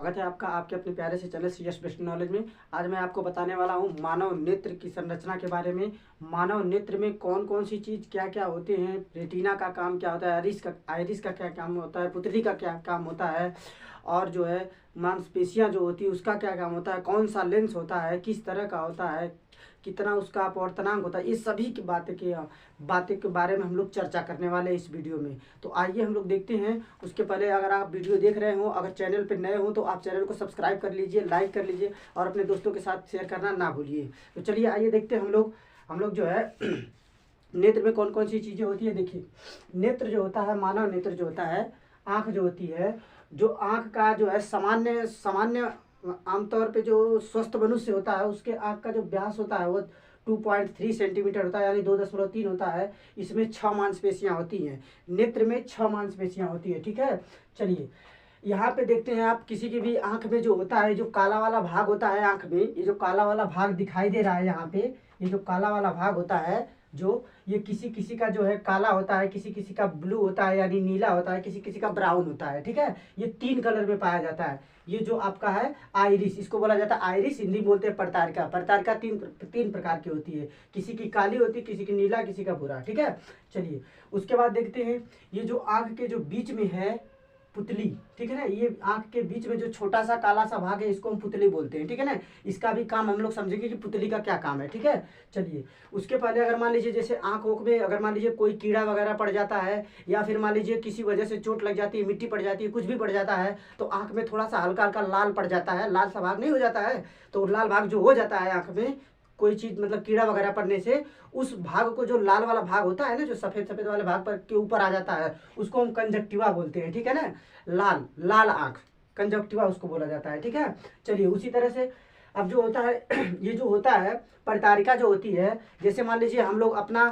स्वागत है आपका आपके अपने प्यारे से चैनल CS बेस्ट नॉलेज में। आज मैं आपको बताने वाला हूं मानव नेत्र की संरचना के बारे में। मानव नेत्र में कौन कौन सी चीज़ क्या क्या होते हैं, रेटिना का काम क्या होता है, आइरिस का क्या काम होता है, पुतली का क्या काम होता है, और जो है मांसपेशियां जो होती है उसका क्या काम होता है, कौन सा लेंस होता है, किस तरह का होता है, कितना उसका अपवर्तनांक होता है, ये सभी की बातें के बारे में हम लोग चर्चा करने वाले हैं इस वीडियो में। तो आइए हम लोग देखते हैं। उसके पहले अगर आप वीडियो देख रहे हो, अगर चैनल पर नए हो तो आप चैनल को सब्सक्राइब कर लीजिए, लाइक कर लीजिए और अपने दोस्तों के साथ शेयर करना ना भूलिए। तो चलिए आइए देखते हैं हम लोग जो है नेत्र में कौन कौन सी चीज़ें होती है। देखिए, नेत्र जो होता है, मानव नेत्र जो होता है, आँख जो होती है, जो आँख का जो है सामान्य आमतौर पे जो स्वस्थ मनुष्य होता है उसके आँख का जो व्यास होता है वो 2.3 सेंटीमीटर होता है, यानी 2.3 होता है। इसमें 6 मांसपेशियां होती हैं। नेत्र में 6 मांसपेशियां होती है। ठीक है, चलिए यहाँ पे देखते हैं आप। किसी की भी आँख में जो होता है, जो काला वाला भाग होता है आँख में, ये जो काला वाला भाग दिखाई दे रहा है यहाँ पे, ये जो काला वाला भाग होता है, जो ये किसी किसी का जो है काला होता है, किसी किसी का ब्लू होता है यानी नीला होता है, किसी किसी का ब्राउन होता है। ठीक है, ये 3 कलर में पाया जाता है। ये जो आपका है आइरिस, इसको बोला जाता है आइरिस, हिंदी बोलते हैं पड़तारिका। पड़तारिका तीन प्रकार की होती है, किसी की काली होती है, किसी की नीला, किसी का भूरा। ठीक है, चलिए उसके बाद देखते हैं। ये जो आँख के जो बीच में है पुतली, ठीक है ना, ये आंख के बीच में जो छोटा सा काला सा भाग है इसको हम पुतली बोलते हैं। ठीक है ना, इसका भी काम हम लोग समझेंगे कि पुतली का क्या काम है। ठीक है, चलिए उसके पहले अगर मान लीजिए जैसे आंख में अगर मान लीजिए कोई कीड़ा वगैरह पड़ जाता है, या फिर मान लीजिए किसी वजह से चोट लग जाती है, मिट्टी पड़ जाती है, कुछ भी पड़ जाता है, तो आंख में थोड़ा सा हल्का हल्का लाल पड़ जाता है, लाल सा भाग नहीं हो जाता है। तो लाल भाग जो हो जाता है आंख में कोई चीज़ मतलब कीड़ा वगैरह पड़ने से, उस भाग को, जो लाल वाला भाग होता है ना, जो सफ़ेद सफ़ेद वाले भाग पर के ऊपर आ जाता है, उसको हम कंजक्टिवा बोलते हैं। ठीक है ना, लाल लाल आँख, कंजक्टिवा उसको बोला जाता है। ठीक है, चलिए उसी तरह से अब जो होता है ये जो होता है पड़तारिका जो होती है, जैसे मान लीजिए हम लोग अपना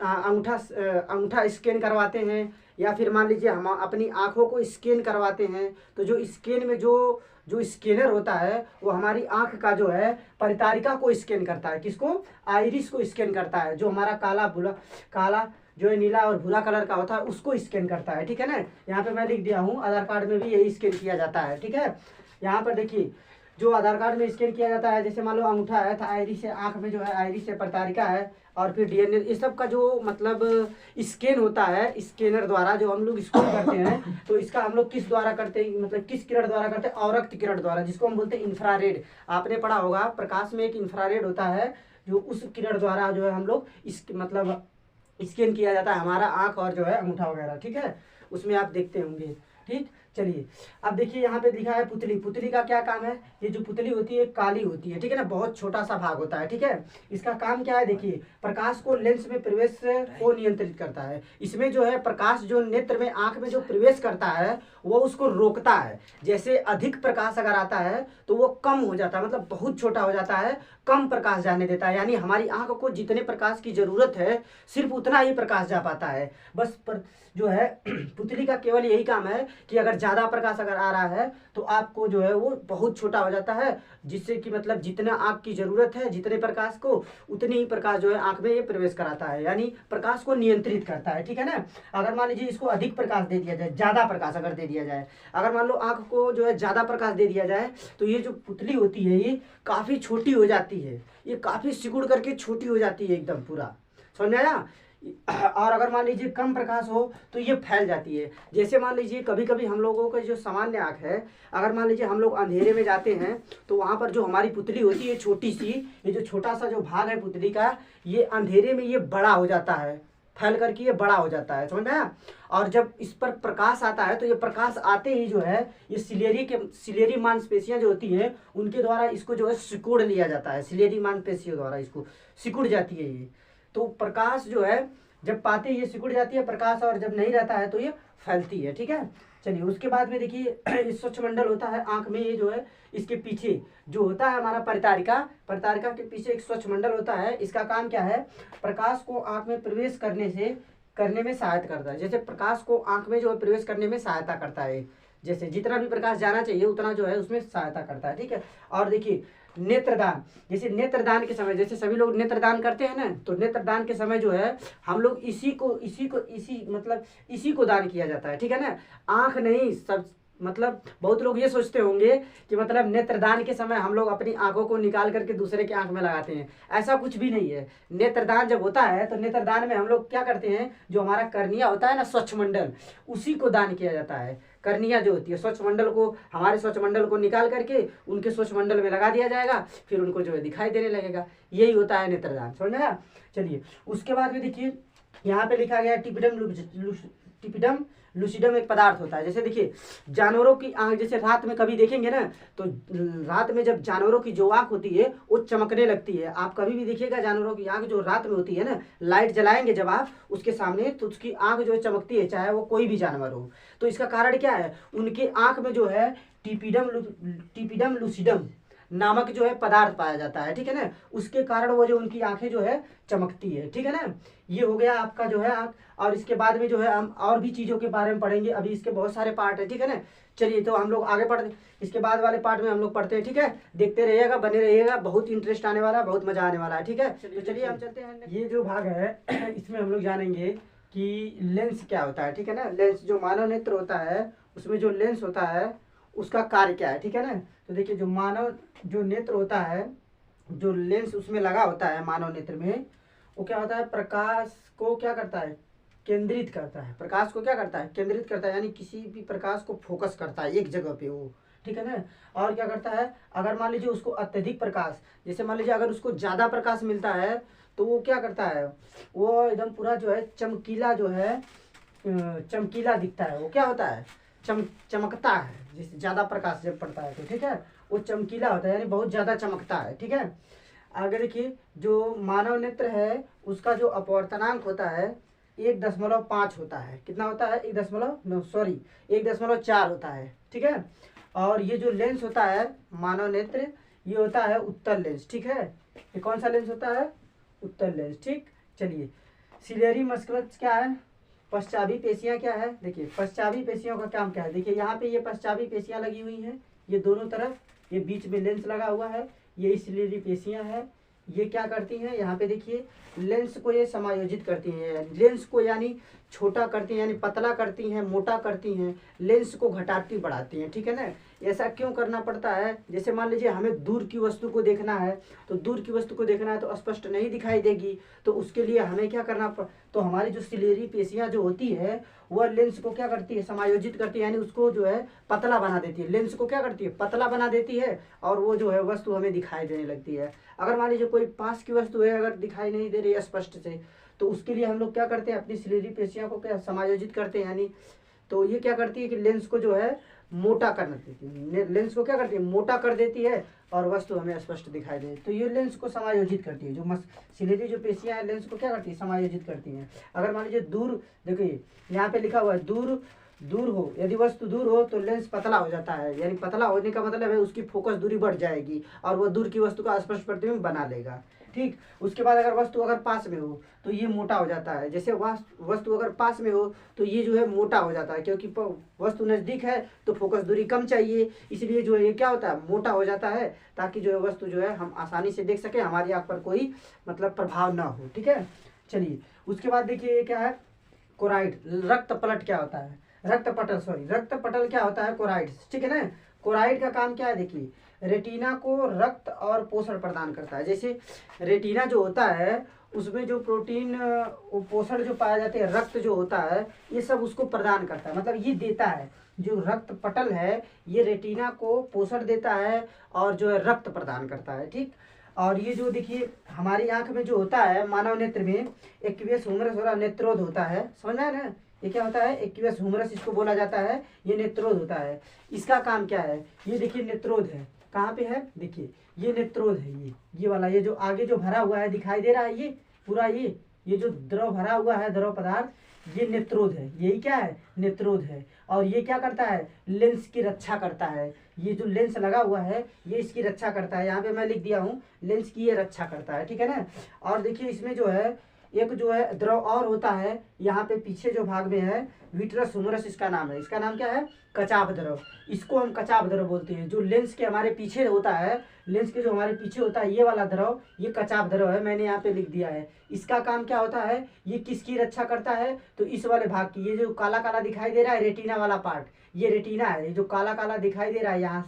अंगूठा स्कैन करवाते हैं, या फिर मान लीजिए हम अपनी आँखों को स्कैन करवाते हैं, तो जो स्कैन में जो स्कैनर होता है वो हमारी आँख का जो है परितारिका को स्कैन करता है। किसको? आइरिस को स्कैन करता है। जो हमारा काला जो है नीला और भूरा कलर का होता है उसको स्कैन करता है। ठीक है ना, यहाँ पे मैं लिख दिया हूँ, आधार कार्ड में भी यही स्कैन किया जाता है। ठीक है, यहाँ पर देखिए जो आधार कार्ड में स्कैन किया जाता है, जैसे मान लो अंगूठा है तो आइरिस है, आँख में जो है आइरिस है, पड़तारिका है, और फिर DNA, इस सब का जो मतलब स्कैन होता है, स्कैनर द्वारा जो हम लोग स्कैन करते हैं, तो इसका हम लोग किस द्वारा करते हैं, मतलब किस किरण द्वारा करते हैं? अवरक्त किरण द्वारा, जिसको हम बोलते हैं इंफ्रारेड। आपने पढ़ा होगा, प्रकाश में एक इंफ्रारेड होता है, जो उस किरण द्वारा जो है हम लोग इस मतलब स्कैन किया जाता है हमारा आँख और जो है अंगूठा वगैरह। ठीक है, उसमें आप देखते होंगे। ठीक, चलिए अब देखिए यहाँ पे लिखा है पुतली। पुतली का क्या काम है? ये जो पुतली होती है काली होती है, ठीक है ना, बहुत छोटा सा भाग होता है। ठीक है, इसका काम क्या है? देखिए, प्रकाश को लेंस में प्रवेश को नियंत्रित करता है। इसमें जो है प्रकाश जो नेत्र में, आंख में जो प्रवेश करता है वो उसको रोकता है। जैसे अधिक प्रकाश अगर आता है तो वो कम हो जाता है, मतलब बहुत छोटा हो जाता है, कम प्रकाश जाने देता है। यानी हमारी आंख को जितने प्रकाश की जरूरत है सिर्फ उतना ही प्रकाश जा पाता है। बस पर जो है पुतली का केवल यही काम है कि अगर ज़्यादा प्रकाश अगर आ रहा है तो आपको जो है वो बहुत छोटा हो जाता है, जिससे कि मतलब जितना आँख की ज़रूरत है, जितने प्रकाश को, उतनी ही प्रकाश जो है आँख में ये प्रवेश कराता है, यानी प्रकाश को नियंत्रित करता है। ठीक है ना, अगर मान लीजिए इसको अधिक प्रकाश दे दिया जाए, ज़्यादा प्रकाश अगर दे दिया जाए, अगर मान लो आँख को जो है ज़्यादा प्रकाश दे दिया जाए, तो ये जो पुतली होती है ये काफ़ी छोटी हो जाती है, ये काफ़ी सिकुड़ करके छोटी हो जाती है एकदम पूरा। समझ में आया? और अगर मान लीजिए कम प्रकाश हो तो ये फैल जाती है। जैसे मान लीजिए कभी कभी हम लोगों का जो सामान्य आँख है, अगर मान लीजिए हम लोग अंधेरे में जाते हैं तो वहाँ पर जो हमारी पुतली होती है छोटी सी, ये जो छोटा सा जो भाग है पुतली का, ये अंधेरे में ये बड़ा हो जाता है, फैल करके ये बड़ा हो जाता है। समझ में आया? और जब इस पर प्रकाश आता है तो ये प्रकाश आते ही जो है ये सिलेरी मांसपेशियां जो होती हैं उनके द्वारा इसको जो है सिकुड़ लिया जाता है। सिलेरी मांसपेशियों द्वारा इसको सिकुड़ जाती है ये। तो प्रकाश जो है जब पाते ही ये सिकुड़ जाती है प्रकाश, और जब नहीं रहता है तो ये फैलती है। ठीक है, चलिए उसके बाद में देखिए स्वच्छ मंडल होता है आँख में, ये जो है इसके पीछे जो होता है हमारा परितारिका के पीछे एक स्वच्छ मंडल होता है। इसका काम क्या है? प्रकाश को आँख में प्रवेश करने में सहायता करता है। जैसे प्रकाश को आँख में जो है प्रवेश करने में सहायता करता है, जैसे जितना भी प्रकाश जाना चाहिए उतना जो है उसमें सहायता करता है। ठीक है, और देखिए नेत्रदान, जैसे नेत्रदान के समय, जैसे सभी लोग नेत्रदान करते हैं ना, तो नेत्रदान के समय जो है हम लोग इसी को दान किया जाता है। ठीक है ना, आँख नहीं, सब मतलब बहुत लोग ये सोचते होंगे कि मतलब नेत्रदान के समय हम लोग अपनी आंखों को निकाल करके दूसरे के आंख में लगाते हैं। ऐसा कुछ भी नहीं है। नेत्रदान जब होता है तो नेत्रदान में हम लोग क्या करते हैं, जो हमारा कर्निया होता है ना, स्वच्छमंडल, उसी को दान किया जाता है। कर्निया जो होती है, स्वच्छमंडल को, हमारे स्वच्छमंडल को निकाल करके उनके स्वच्छमंडल में लगा दिया जाएगा, फिर उनको जो है दिखाई देने लगेगा। यही होता है नेत्रदान। समझ में आया? चलिए उसके बाद में देखिए यहाँ पे लिखा गया टिपिडम लूसिडम एक पदार्थ होता है। जैसे देखिए जानवरों की आंख, जैसे रात में कभी देखेंगे ना, तो रात में जब जानवरों की जो आंख होती है वो चमकने लगती है। आप कभी भी देखिएगा जानवरों की आंख जो रात में होती है ना, लाइट जलाएंगे जब आप उसके सामने, तो उसकी आंख जो है चमकती है, चाहे वो कोई भी जानवर हो। तो इसका कारण क्या है, उनकी आंख में जो है टिपिडम लूसिडम नामक जो है पदार्थ पाया जाता है। ठीक है ना, उसके कारण वो जो उनकी आंखें जो है चमकती है। ठीक है ना, ये हो गया आपका जो है आंख। और इसके बाद में जो है हम और भी चीज़ों के बारे में पढ़ेंगे। अभी इसके बहुत सारे पार्ट है। ठीक है ना, चलिए तो हम लोग आगे पढ़ते, इसके बाद वाले पार्ट में हम लोग पढ़ते हैं। ठीक है, देखते रहिएगा, बने रहिएगा, बहुत इंटरेस्ट आने वाला है, बहुत मजा आने वाला है। ठीक है, तो चलिए हम चलते हैं। ये जो भाग है इसमें हम लोग जानेंगे कि लेंस क्या होता है। ठीक है ना, लेंस जो मानव नेत्र होता है उसमें जो लेंस होता है उसका कार्य क्या है। ठीक है ना, तो देखिए जो मानव जो नेत्र होता है, जो लेंस उसमें लगा होता है मानव नेत्र में, वो क्या होता है, प्रकाश को क्या करता है, केंद्रित करता है। प्रकाश को क्या करता है, केंद्रित करता है, यानी किसी भी प्रकाश को फोकस करता है एक जगह पे वो। ठीक है ना, और क्या करता है, अगर मान लीजिए उसको अत्यधिक प्रकाश, जैसे मान लीजिए अगर उसको ज़्यादा प्रकाश मिलता है तो वो क्या करता है, वो एकदम पूरा जो है चमकीला, जो है चमकीला दिखता है। वो क्या होता है, चमकता है। जैसे ज़्यादा प्रकाश जब पड़ता है तो ठीक है, वो चमकीला होता है, यानी बहुत ज़्यादा चमकता है। ठीक है, आगे देखिए जो मानव नेत्र है उसका जो अपवर्तनांक होता है 1.5 होता है। कितना होता है, 1.4 होता है। ठीक है, और ये जो लेंस होता है मानव नेत्र, ये होता है उत्तल लेंस। ठीक है, ये कौन सा लेंस होता है, उत्तल लेंस। ठीक, चलिए सिलेरी मस्कुलस क्या है, पश्चाभी पेशियां क्या है। देखिए पश्चाभी पेशियों का काम क्या है, देखिए यहाँ पे ये पश्चाभी पेशियां लगी हुई हैं, ये दोनों तरफ, ये बीच में लेंस लगा हुआ है, ये सिलेरी पेशियां हैं। ये क्या करती हैं, यहाँ पे देखिए लेंस को ये समायोजित करती हैं, लेंस को यानी छोटा करती हैं, यानी पतला करती हैं, मोटा करती हैं, लेंस को घटाती बढ़ाती हैं। ठीक है ना, ऐसा क्यों करना पड़ता है, जैसे मान लीजिए हमें दूर की वस्तु को देखना है, तो दूर की वस्तु को देखना है तो स्पष्ट नहीं दिखाई देगी, तो उसके लिए हमें क्या करना तो हमारी जो सिलेरी पेशियां जो होती है वह लेंस को क्या करती है, समायोजित करती है, यानी उसको जो है पतला बना देती है। लेंस को क्या करती है, पतला बना देती है, और वो जो है वस्तु हमें दिखाई देने लगती है। अगर मान लीजिए कोई पास की वस्तु है, अगर दिखाई नहीं दे रही है स्पष्ट से, तो उसके लिए हम लोग क्या करते हैं, अपनी सिलेरी पेशियां को क्या समायोजित करते हैं, यानी तो ये क्या करती है कि लेंस को जो है मोटा कर देती है, लेंस को क्या करती है, मोटा कर देती है, और वस्तु हमें स्पष्ट दिखाई दे। तो ये लेंस को समायोजित करती है, जो सिलेरी जो पेशियां हैं लेंस को क्या करती है, समायोजित करती हैं। अगर मान लीजिए दूर, देखिए यहाँ पे लिखा हुआ है दूर हो, यदि वस्तु दूर हो तो लेंस पतला हो जाता है, यानी पतला होने का मतलब है उसकी फोकस दूरी बढ़ जाएगी और वह दूर की वस्तु का स्पष्ट प्रतिबिंब बना लेगा। ठीक, उसके बाद अगर वस्तु अगर पास में हो तो ये मोटा हो जाता है। जैसे वस्तु अगर पास में हो तो ये जो है मोटा हो जाता है, क्योंकि वस्तु नज़दीक है तो फोकस दूरी कम चाहिए, इसलिए जो है ये क्या होता है, मोटा हो जाता है, ताकि जो है वस्तु जो है हम आसानी से देख सकें, हमारी आँख पर कोई मतलब प्रभाव ना हो। ठीक है, चलिए उसके बाद देखिए ये क्या है, कोराइड, रक्त पलट क्या होता है, रक्त पटल क्या होता है, कोराइड। ठीक है ना, कोराइड का काम क्या है, देखिए रेटिना को रक्त और पोषण प्रदान करता है। जैसे रेटिना जो होता है उसमें जो प्रोटीन पोषण जो पाया जाते हैं, रक्त जो होता है ये सब उसको प्रदान करता है, मतलब ये देता है। जो रक्त पटल है ये रेटिना को पोषण देता है और जो है रक्त प्रदान करता है। ठीक, और ये जो देखिए हमारी आंख में जो होता है मानव नेत्र में एक्वियस ह्यूमरस वाला नेत्रोध होता है, समझ में आया ना, ये क्या होता है, एक्वियस ह्यूमरस इसको बोला जाता है, ये नेत्रोध होता है। इसका काम क्या है, ये देखिए नेत्रोध है, कहाँ पे है, देखिए ये नेत्रोध है, ये वाला, ये जो आगे जो भरा हुआ है दिखाई दे रहा है, ये पूरा ये जो द्रव भरा हुआ है, द्रव पदार्थ, ये नेत्रोध है, यही क्या है, नेत्रोध है। और ये क्या करता है, लेंस की रक्षा करता है। ये जो लेंस लगा हुआ है ये इसकी रक्षा करता है, यहाँ पे मैं लिख दिया हूँ लेंस की ये रक्षा करता है। ठीक है ना, और देखिए इसमें जो है एक जो है द्रव और होता है, यहाँ पे पीछे जो भाग में है विट्रस ह्यूमरस इसका नाम है। इसका नाम क्या है? कचाप द्रव। इसको हम कचाप द्रव बोलते हैं। जो लेंस के हमारे पीछे होता है, लेंस के जो हमारे पीछे होता है ये वाला द्रव, ये कचाप द्रव है। मैंने यहाँ पे लिख दिया है। इसका काम क्या होता है? ये किसकी रक्षा करता है? तो इस वाले भाग की। ये जो काला काला दिखाई दे रहा है रेटिना वाला पार्ट, ये रेटिना है। ये जो काला काला दिखाई दे रहा है यहाँ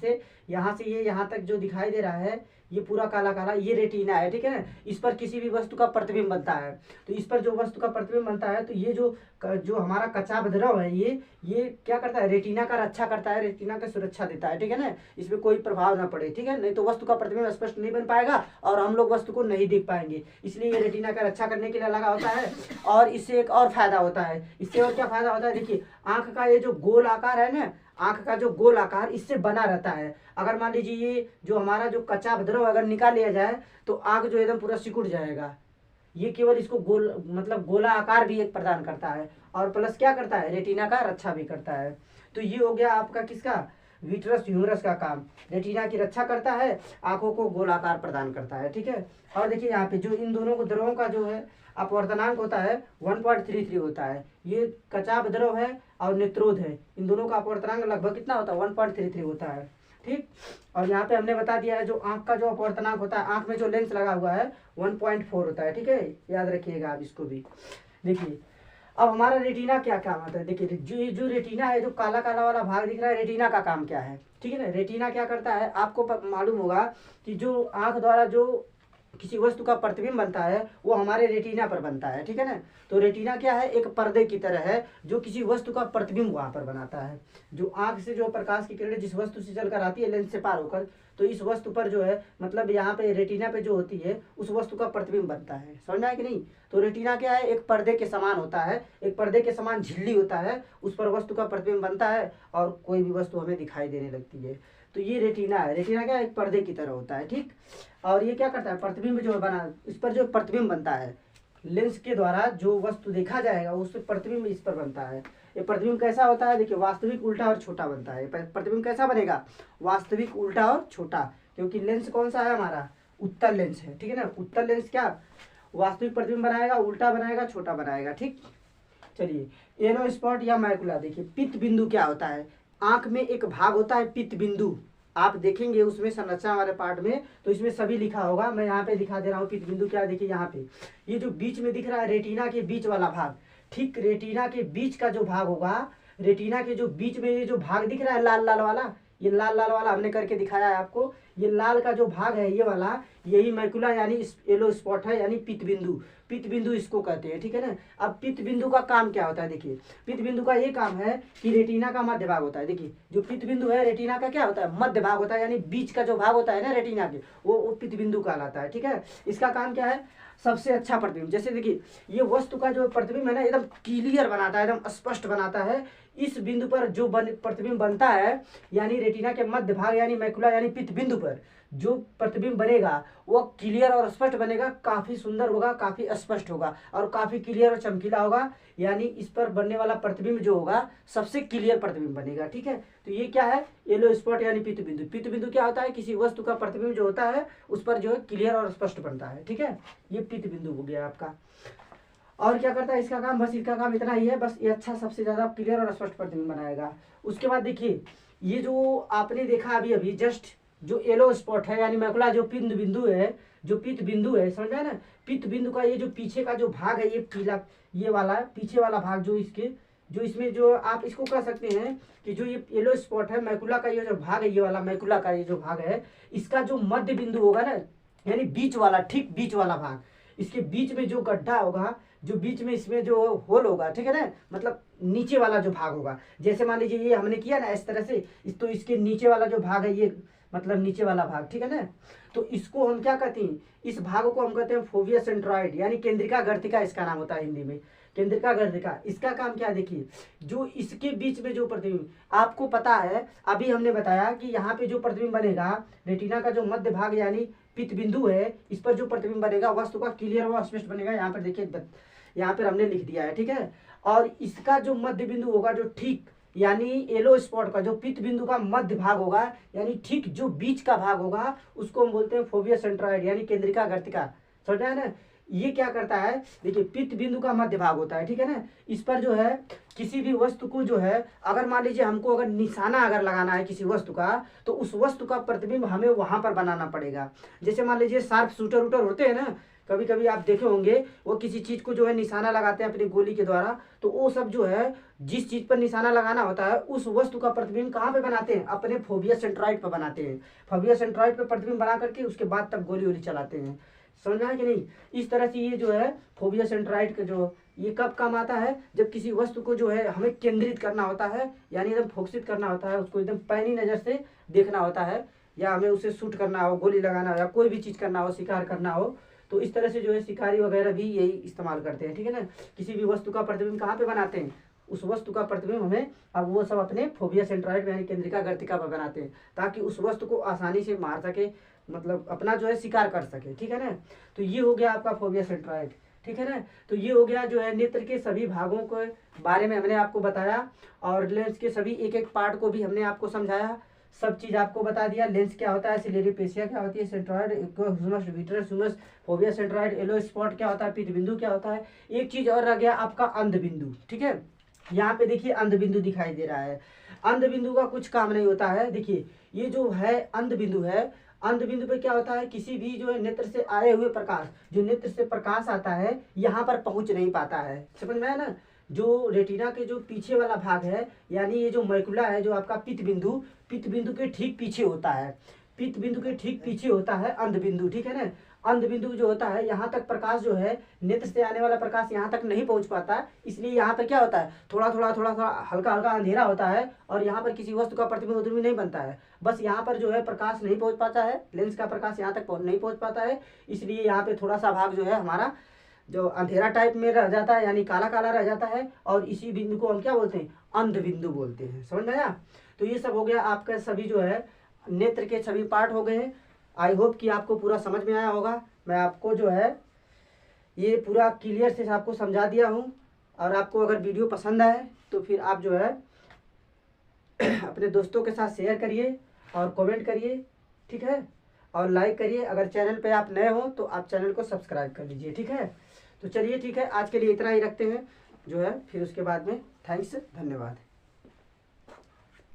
से ये यहाँ तक जो दिखाई दे रहा है, ये पूरा काला काला, ये रेटिना है, ठीक है ना। इस पर किसी भी वस्तु का प्रतिबिंब बनता है। तो इस पर जो वस्तु का प्रतिबिंब बनता है, तो ये जो हमारा कचाप द्रव है, ये क्या करता है? रेटिना का रक्षा करता है, रेटिना का सुरक्षा देता है, ठीक है ना। इसमें कोई प्रभाव ना पड़े, ठीक है। नहीं तो वस्तु का प्रतिबिंब स्पष्ट नहीं बन पाएगा और हम लोग वस्तु को नहीं देख पाएंगे। इसलिए ये रेटिना का रक्षा करने के लिए लगा होता है। और इससे एक और फायदा होता है। इससे और क्या फायदा होता है? देखिए, आंख का ये जो गोल आकार है ना, आंख का जो गोल आकार इससे बना रहता है। अगर मान लीजिए ये जो हमारा जो कचाप द्रव अगर निकाल लिया जाए तो आंख जो एकदम पूरा सिकुड़ जाएगा। ये केवल इसको गोल मतलब गोला आकार भी एक प्रदान करता है और प्लस क्या करता है? रेटिना का रक्षा भी करता है। तो ये हो गया आपका किसका? विट्रस ह्यूमरस का काम। रेटिना की रक्षा करता है, आंखों को गोलाकार प्रदान करता है, ठीक है। और देखिए यहाँ पे जो इन दोनों को द्रवों का जो है अपवर्तनांक होता है 1.33 होता है। ये कचाप द्रव है और नेत्रोध है, इन दोनों का अपवर्तनांक लगभग कितना होता है? 1.33 होता है, ठीक। और यहाँ पे हमने बता दिया है जो आंख का जो अपवर्तनांक होता है, आंख में जो लेंस लगा हुआ है 1.4 होता है, ठीक है। याद रखिएगा आप इसको भी। देखिए अब हमारा रेटिना क्या काम आता है? देखिए जो रेटिना है, जो काला काला वाला भाग दिख रहा है, रेटिना का काम क्या है, ठीक है ना। रेटिना क्या करता है? आपको मालूम होगा कि जो आंख द्वारा जो किसी वस्तु का प्रतिबिंब बनता है वो हमारे रेटिना पर बनता है, ठीक है ना। तो रेटिना क्या है? एक पर्दे की तरह है जो किसी वस्तु का प्रतिबिंब वहां पर बनाता है। जो आंख से जो प्रकाश की किरणें जिस वस्तु से चलकर आती है लेंस से पार होकर, तो इस वस्तु पर जो है मतलब यहाँ पे रेटिना पे जो होती है उस वस्तु का प्रतिबिंब बनता है। समझ में आया कि नहीं? तो रेटिना क्या है? एक पर्दे के समान होता है, एक पर्दे के समान झिल्ली होता है, उस पर वस्तु का प्रतिबिंब बनता है और कोई भी वस्तु हमें दिखाई देने लगती है। तो ये रेटिना है। रेटिना क्या है? एक पर्दे की तरह होता है, ठीक। और ये क्या करता है? प्रतिबिंब जो बना, इस पर जो प्रतिबिंब बनता है लेंस के द्वारा, जो वस्तु देखा जाएगा उससे प्रतिबिंब इस पर बनता है। ये प्रतिबिंब कैसा होता है? देखिए वास्तविक, उल्टा और छोटा बनता है। प्रतिबिंब कैसा बनेगा? वास्तविक, उल्टा और छोटा, क्योंकि लेंस कौन सा है हमारा? उत्तल लेंस है, ठीक है ना। उत्तल लेंस क्या वास्तविक प्रतिबिंब बनाएगा, उल्टा बनाएगा, छोटा बनाएगा, ठीक। चलिए, येलो स्पॉट या मैकुला। देखिए पित्त बिंदु क्या होता है? आंख में एक भाग होता है पित्त बिंदु, आप देखेंगे उसमें संरचना वाले पार्ट में, तो इसमें सभी लिखा होगा। मैं यहाँ पे दिखा दे रहा हूँ पित्त बिंदु क्या। देखिए यहाँ पे ये जो बीच में दिख रहा है रेटिना के बीच वाला भाग, ठीक रेटिना के बीच का जो भाग होगा, रेटिना के जो बीच में ये जो भाग दिख रहा है लाल लाल वाला, ये लाल लाल वाला हमने करके दिखाया है आपको। ये लाल का जो भाग है ये वाला, यही मैकुला यानी येलो स्पॉट है, यानी पित्त बिंदु। पित्त बिंदु इसको कहते हैं, ठीक है ना। अब पित्त बिंदु का काम क्या होता है? देखिए पित्त बिंदु का ये काम है कि रेटिना का मध्य भाग होता है। देखिए जो पित्त बिंदु है रेटिना का क्या होता है? मध्य भाग होता है, यानी बीच का जो भाग होता है ना रेटिना के, वो पित्त बिंदु कहलाता है, ठीक है। इसका काम क्या है? सबसे अच्छा प्रतिबिंब। जैसे देखिए ये वस्तु का जो प्रतिबिंब है ना एकदम क्लियर बनाता है, एकदम स्पष्ट बनाता है। इस बिंदु पर जो प्रतिबिंब बनता है, यानी रेटिना के मध्य भाग यानी मैकुला यानी पित्त बिंदु पर जो प्रतिबिंब बनेगा वो क्लियर और स्पष्ट बनेगा, काफी सुंदर होगा, काफी स्पष्ट होगा और काफी क्लियर और चमकीला होगा। यानी इस पर बनने वाला प्रतिबिंब जो होगा सबसे क्लियर प्रतिबिंब बनेगा, ठीक है। तो ये क्या है? येलो स्पॉट यानी पित्त बिंदु। पित्त बिंदु क्या होता है? किसी वस्तु का प्रतिबिंब जो होता है उस पर जो है क्लियर और स्पष्ट बनता है, ठीक है। ये पित्त बिंदु हो गया आपका। और क्या करता है इसका काम? बस इसका काम इतना ही है, बस ये अच्छा सबसे ज्यादा क्लियर और स्पष्ट प्रतिबिंब बनाएगा। उसके बाद देखिए ये जो आपने देखा अभी अभी जस्ट, जो येलो स्पॉट है यानी मैकुला, जो पित्त बिंदु है, जो पित्त बिंदु है, समझ आया ना। पित्त बिंदु का ये जो पीछे का जो भाग है, ये पीला, ये वाला पीछे वाला भाग जो इसके, जो इसमें जो आप इसको कह सकते हैं कि जो ये येलो स्पॉट है मैकुला का, ये जो भाग है ये वाला मैकुला का ये जो भाग है, इसका जो मध्य बिंदु होगा ना, यानी बीच वाला, ठीक बीच वाला भाग, इसके बीच में जो गड्ढा होगा, जो बीच में इसमें जो होल होगा, ठीक है ना, मतलब नीचे वाला जो भाग होगा। जैसे मान लीजिए ये हमने किया ना इस तरह से, तो इसके नीचे वाला जो भाग है ये मतलब नीचे वाला भाग, ठीक है ना। तो इसको हम क्या कहते हैं? इस भाग को हम कहते हैं फोविया सेंट्रॉइड, यानी केंद्रिका गर्तिका इसका नाम होता है हिंदी में, केंद्रिका गर्तिका। इसका काम क्या है? देखिए जो इसके बीच में जो प्रतिबिंब, आपको पता है अभी हमने बताया कि यहाँ पे जो प्रतिबिंब बनेगा, रेटिना का जो मध्य भाग यानी पित्त बिंदु है, इस पर जो प्रतिबिंब बनेगा वस्तु का क्लियर व स्पष्ट बनेगा। यहाँ पर देखिए, यहाँ पर हमने लिख दिया है, ठीक है। और इसका जो मध्य बिंदु होगा, जो ठीक यानी येलो स्पॉट का जो पित्त बिंदु का मध्य भाग होगा, यानी ठीक जो बीच का भाग होगा, उसको हम बोलते हैं फोविया सेंट्रॉइड यानी केंद्रिका गर्तिका। समझ आया ना। ये क्या करता है, देखिए पित्त बिंदु का मध्य भाग होता है, ठीक है ना। इस पर जो है किसी भी वस्तु को जो है, अगर मान लीजिए हमको अगर निशाना अगर लगाना है किसी वस्तु का, तो उस वस्तु का प्रतिबिंब हमें वहां पर बनाना पड़ेगा। जैसे मान लीजिए शार्प शूटर वूटर होते हैं ना, कभी कभी आप देखे होंगे, वो किसी चीज को जो है निशाना लगाते हैं अपनी गोली के द्वारा, तो वो सब जो है जिस चीज पर निशाना लगाना होता है उस वस्तु का प्रतिबिंब कहाँ पे बनाते हैं, अपने फोबिया सेंट्रॉइड पर बनाते हैं। फोबिया सेंट्रॉइड पर प्रतिबिंब बना करके उसके बाद तब गोली वोली चलाते हैं। समझ में है कि नहीं। इस तरह से ये जो है फोबिया सेंट्रॉइड का जो ये कब काम आता है, जब किसी वस्तु को जो है हमें केंद्रित करना होता है, यानी एकदम फोकसित करना होता है, उसको एकदम पैनी नज़र से देखना होता है, या हमें उसे शूट करना हो, गोली लगाना हो, या कोई भी चीज़ करना हो, शिकार करना हो, तो इस तरह से जो है शिकारी वगैरह भी यही इस्तेमाल करते हैं, ठीक है ना। किसी भी वस्तु का प्रतिबिंब कहाँ पे बनाते हैं, उस वस्तु का प्रतिबिंब हमें, अब वो सब अपने फोबिया सेंट्रॉइड यानी केंद्रिका गर्तिका पर बनाते हैं, ताकि उस वस्तु को आसानी से मार सके, मतलब अपना जो है शिकार कर सके, ठीक है ना। तो ये हो गया आपका फोबिया सेंट्रॉइड, ठीक है ना। तो ये हो गया जो है नेत्र के सभी भागों के बारे में हमने आपको बताया, और लेंस के सभी एक एक पार्ट को भी हमने आपको समझाया, सब चीज़ आपको बता दिया। लेंस क्या होता है, सिलेरी पेशिया क्या होती है, centroid, aqueous humour, vitreous humour, fovea centroid, yellow spot क्या होता है, पित्त बिंदु क्या होता है। एक चीज़ और रह गया आपका अंध बिंदु, ठीक है। यहाँ पे देखिए अंध बिंदु दिखाई दे रहा है। अंध बिंदु का कुछ काम नहीं होता है। देखिए ये जो है अंध बिंदु है, अंध बिंदु पे क्या होता है, किसी भी जो है नेत्र से आए हुए प्रकाश, जो नेत्र से प्रकाश आता है यहाँ पर पहुँच नहीं पाता है। समझ में है ना। जो रेटिना के जो पीछे वाला भाग है, यानी ये जो मैकुला है, जो आपका पित्त बिंदु के ठीक पीछे होता है, पित्त बिंदु के ठीक पीछे होता है अंध बिंदु, ठीक है ना। अंध बिंदु जो होता है, यहाँ तक प्रकाश जो है, नेत्र से आने वाला प्रकाश यहाँ तक नहीं पहुँच पाता, इसलिए यहाँ पर क्या होता है, थोड़ा थोड़ा हल्का हल्का अंधेरा होता है, और यहाँ पर किसी वस्तु का प्रतिबिंब नहीं बनता है। बस यहाँ पर जो है प्रकाश नहीं पहुँच पाता है, लेंस का प्रकाश यहाँ तक नहीं पहुँच पाता है, इसलिए यहाँ पे थोड़ा सा भाग जो है हमारा जो अंधेरा टाइप में रह जाता है, यानी काला काला रह जाता है, और इसी बिंदु को हम क्या बोलते हैं, अंध बिंदु बोलते हैं। समझ में आया। तो ये सब हो गया आपका सभी जो है नेत्र के सभी पार्ट हो गए हैं। आई होप कि आपको पूरा समझ में आया होगा। मैं आपको जो है ये पूरा क्लियर से आपको समझा दिया हूँ, और आपको अगर वीडियो पसंद आए तो फिर आप जो है अपने दोस्तों के साथ शेयर करिए और कमेंट करिए, ठीक है, और लाइक करिए। अगर चैनल पे आप नए हो तो आप चैनल को सब्सक्राइब कर लीजिए, ठीक है। तो चलिए ठीक है, आज के लिए इतना ही रखते हैं जो है, फिर उसके बाद में थैंक्स, धन्यवाद।